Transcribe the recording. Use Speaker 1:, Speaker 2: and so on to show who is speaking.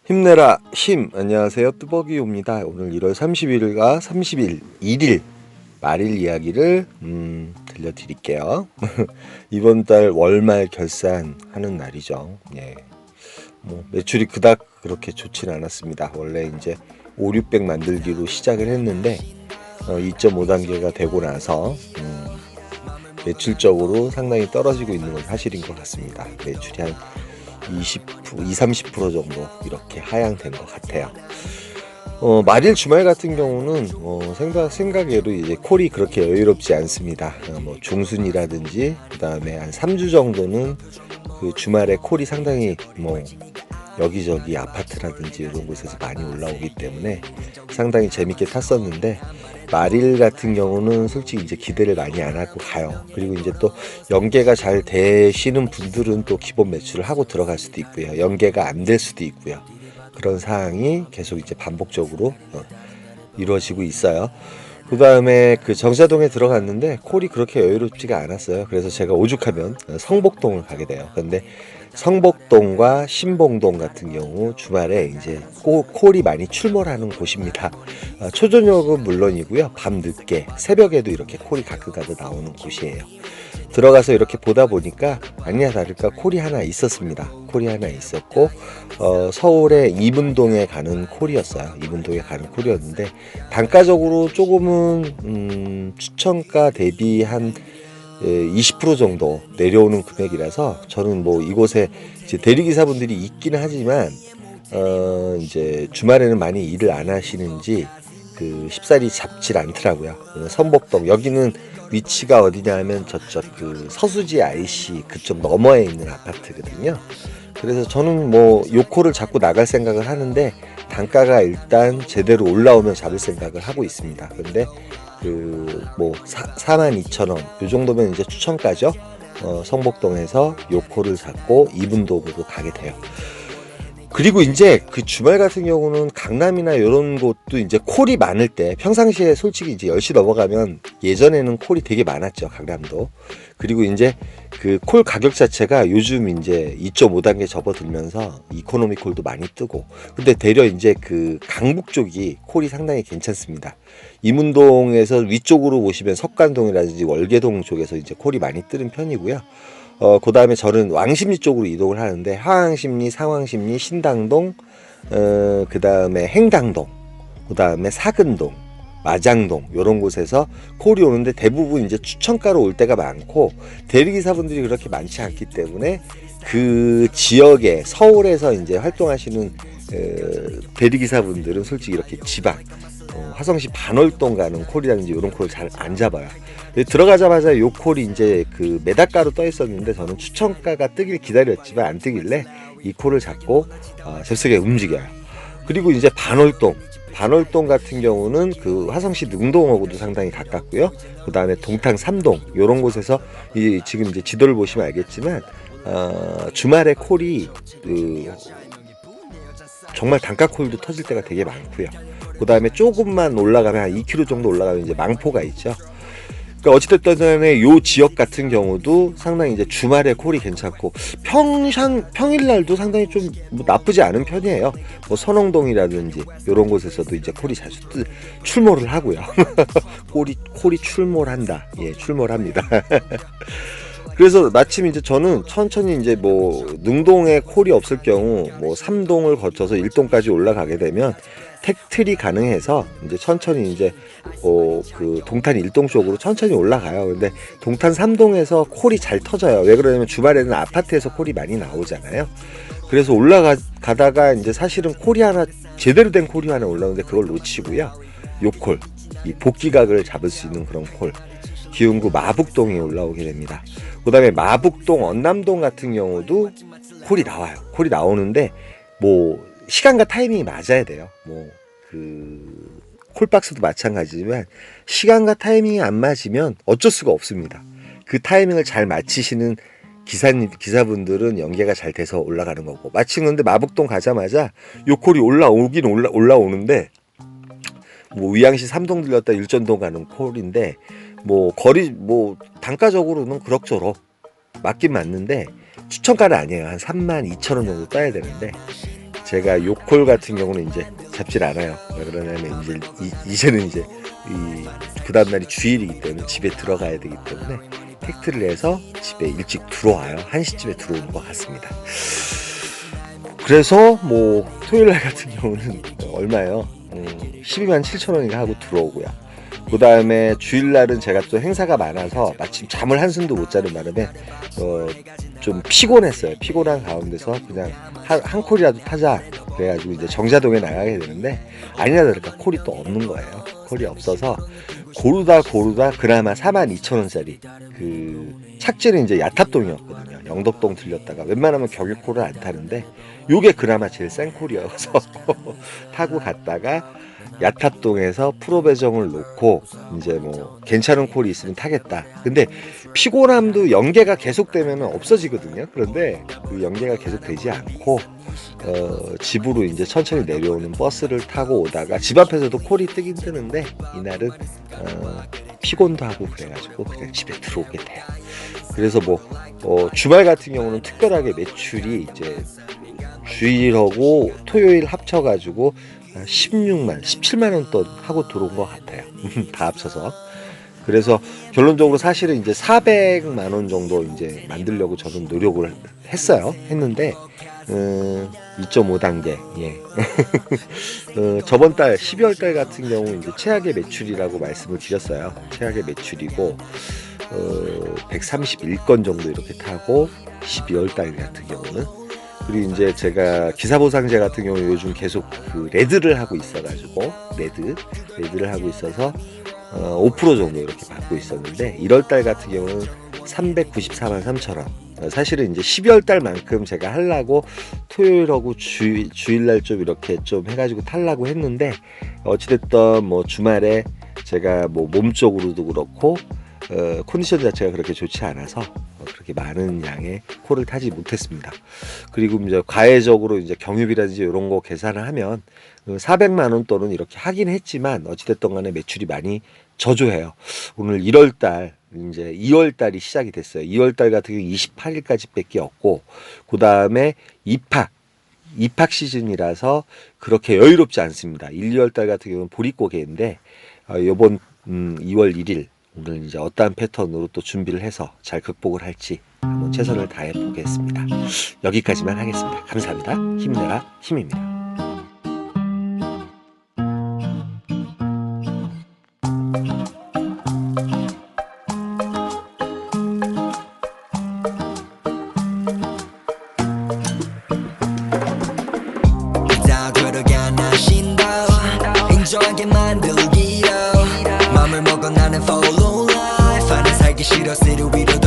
Speaker 1: 힘내라 힘. 안녕하세요, 뚜벅이옵니다. 오늘 1월 31일과 31일 말일 이야기를 들려드릴게요. 이번 달 월말 결산하는 날이죠. 예. 매출이 그닥 그렇게 좋지는 않았습니다. 원래 이제 5, 600 만들기로 시작을 했는데 2.5단계가 되고 나서 매출적으로 상당히 떨어지고 있는 건 사실인 것 같습니다. 매출이 한 20% 정도 이렇게 하향된 것 같아요. 말일 주말 같은 경우는 생각외로 이제 콜이 그렇게 여유롭지 않습니다. 중순이라든지 그 다음에 한 3주 정도는 그 주말에 콜이 상당히 여기저기 아파트라든지 이런 곳에서 많이 올라오기 때문에 상당히 재밌게 탔었는데, 말일 같은 경우는 솔직히 이제 기대를 많이 안 하고 가요. 그리고 이제 또 연계가 잘 되시는 분들은 또 기본 매출을 하고 들어갈 수도 있고요. 연계가 안 될 수도 있고요. 그런 상황이 계속 이제 반복적으로 이루어지고 있어요. 그 다음에 그 정사동에 들어갔는데 콜이 그렇게 여유롭지가 않았어요. 그래서 제가 오죽하면 성복동을 가게 돼요. 근데 성복동과 신봉동 같은 경우 주말에 이제 콜이 많이 출몰하는 곳입니다. 초저녁은 물론이고요, 밤 늦게 새벽에도 이렇게 콜이 가끔가다 나오는 곳이에요. 들어가서 이렇게 보다 보니까 아니나 다를까 콜이 하나 있었습니다. 콜이 하나 있었고 서울의 이문동에 가는 콜이었어요. 이문동에 가는 콜이었는데 단가적으로 조금은 추천가 대비 한 20% 정도 내려오는 금액이라서 저는 이곳에 이제 대리기사분들이 있기는 하지만 이제 주말에는 많이 일을 안 하시는지 그 쉽사리 잡질 않더라고요. 선복동 여기는 위치가 어디냐 하면 저쪽 그 서수지 IC 그쪽 너머에 있는 아파트거든요. 그래서 저는 요 콜을 잡고 나갈 생각을 하는데 단가가 일단 제대로 올라오면 잡을 생각을 하고 있습니다. 근데 42,000원 요 정도면 이제 추천가죠. 성복동에서 요 콜을 잡고 이분동으로 가게 돼요. 그리고 이제 그 주말 같은 경우는 강남이나 이런 곳도 이제 콜이 많을 때, 평상시에 솔직히 이제 10시 넘어가면 예전에는 콜이 되게 많았죠, 강남도. 그리고 이제 그 콜 가격 자체가 요즘 이제 2.5단계 접어들면서 이코노미 콜도 많이 뜨고, 근데 되려 이제 그 강북 쪽이 콜이 상당히 괜찮습니다. 이문동에서 위쪽으로 보시면 석관동이라든지 월계동 쪽에서 이제 콜이 많이 뜨는 편이고요. 그 다음에 저는 왕십리 쪽으로 이동을 하는데 하왕십리, 상왕십리, 신당동, 그 다음에 행당동, 그 다음에 사근동, 마장동 이런 곳에서 콜이 오는데 대부분 이제 추천가로 올 때가 많고 대리기사분들이 그렇게 많지 않기 때문에 그 지역에 서울에서 이제 활동하시는 대리기사분들은 솔직히 이렇게 지방 화성시 반월동 가는 콜이라든지 이런 콜을 잘 안 잡아요. 들어가자마자 요 콜이 이제 그 메다가로 떠 있었는데 저는 추천가가 뜨길 기다렸지만 안 뜨길래 이 콜을 잡고 잽싸게 움직여요. 그리고 이제 반월동 같은 경우는 그 화성시 능동하고도 상당히 가깝고요. 그 다음에 동탄 3동 이런 곳에서 지금 이제 지도를 보시면 알겠지만 주말에 콜이 정말 단가 콜도 터질 때가 되게 많고요. 그 다음에 조금만 올라가면 한 2km 정도 올라가면 이제 망포가 있죠. 그러니까 어찌됐든 간에 요 지역 같은 경우도 상당히 이제 주말에 콜이 괜찮고 평일날도 상당히 좀 나쁘지 않은 편이에요. 선홍동이라든지 이런 곳에서도 이제 콜이 자주 출몰을 하고요. 콜이 출몰한다. 예, 출몰합니다. 그래서 마침 이제 저는 천천히 이제 능동에 콜이 없을 경우 3동을 거쳐서 1동까지 올라가게 되면 택트리 가능해서 이제 천천히 이제 그 동탄 1동 쪽으로 천천히 올라가요. 근데 동탄 3동에서 콜이 잘 터져요. 왜 그러냐면 주말에는 아파트에서 콜이 많이 나오잖아요. 그래서 올라가다가 이제 사실은 콜이 하나 제대로 된 콜이 하나 올라오는데 그걸 놓치고요. 요 콜, 이 복귀각을 잡을 수 있는 그런 콜, 기흥구 마북동이 올라오게 됩니다. 그 다음에 마북동, 언남동 같은 경우도 콜이 나와요. 콜이 나오는데 시간과 타이밍이 맞아야 돼요. 콜박스도 마찬가지지만 시간과 타이밍이 안 맞으면 어쩔 수가 없습니다. 그 타이밍을 잘 맞히시는 기사분들은 연계가 잘 돼서 올라가는 거고, 마침 근데 마북동 가자마자 요 콜이 올라오는데 위양시 3동 들렸다 일전동 가는 콜인데 거리 단가적으로는 그럭저럭 맞긴 맞는데 추천가는 아니에요. 한 32,000원 정도 따야 되는데 제가 요콜 같은 경우는 이제 잡질 않아요. 왜 그러냐면 이제는 이제 그 다음날이 주일이기 때문에 집에 들어가야 되기 때문에 택트를 해서 집에 일찍 들어와요. 1시쯤에 들어오는 것 같습니다. 그래서 뭐 토요일날 같은 경우는 얼마예요? 12만 7천 원인가 하고 들어오고요. 그 다음에 주일날은 제가 또 행사가 많아서 마침 잠을 한숨도 못 자는 바람에 좀 피곤했어요. 피곤한 가운데서 그냥 한 콜이라도 타자 그래가지고 이제 정자동에 나가게 되는데 아니나 다를까 콜이 또 없는 거예요. 콜이 없어서 고르다 그나마 42,000원짜리 그 착지는 이제 야탑동이었거든요. 영덕동 들렸다가 웬만하면 경유콜을 안 타는데 요게 그나마 제일 센 콜이어서 타고 갔다가 야탑동에서 프로 배정을 놓고 이제 뭐 괜찮은 콜이 있으면 타겠다. 근데 피곤함도 연계가 계속되면 없어지거든요. 그런데 그 연계가 계속 되지 않고 집으로 이제 천천히 내려오는 버스를 타고 오다가 집 앞에서도 콜이 뜨긴 뜨는데 이날은 피곤도 하고 그래가지고 그냥 집에 들어오게 돼요. 그래서 뭐 주말 같은 경우는 특별하게 매출이 이제 주일하고 토요일 합쳐가지고 17만 원 돈 하고 들어온 것 같아요. 다 합쳐서. 그래서 결론적으로 사실은 이제 400만 원 정도 이제 만들려고 저는 노력을 했는데 2.5단계. 예. 저번 달 12월 달 같은 경우 이제 최악의 매출이라고 말씀을 드렸어요. 최악의 매출이고 131건 정도 이렇게 타고 12월 달 같은 경우는 그리고 이제 제가 기사보상제 같은 경우 요즘 계속 그 레드를 하고 있어가지고 레드를 하고 있어서 5% 정도 이렇게 받고 있었는데 1월달 같은 경우는 394만 3천 원. 사실은 이제 12월 달만큼 제가 하려고 토요일하고 주일날 좀 이렇게 좀 해가지고 타려고 했는데 어찌됐든 뭐 주말에 제가 뭐 몸쪽으로도 그렇고 컨디션 자체가 그렇게 좋지 않아서 그렇게 많은 양의 콜을 타지 못했습니다. 그리고 이제 가해적으로 이제 경유비라든지 이런 거 계산을 하면 400만 원 돈은 이렇게 하긴 했지만 어찌됐든 간에 매출이 많이 저조해요. 오늘 1월달 이제 2월달이 시작이 됐어요. 2월달 같은 경우 28일까지밖에 없고 그 다음에 입학 시즌이라서 그렇게 여유롭지 않습니다. 1, 2월달 같은 경우는 보릿고개인데 이번 2월 1일 오늘 이제 어떠한 패턴으로 또 준비를 해서 잘 극복을 할지 한번 최선을 다해 보겠습니다. 여기까지만 하겠습니다. 감사합니다. 힘내라 힘입니다.
Speaker 2: 인정하게 만들기로 맘을 먹어 나는 follow life 하는 살기 싫어 쓰루 위로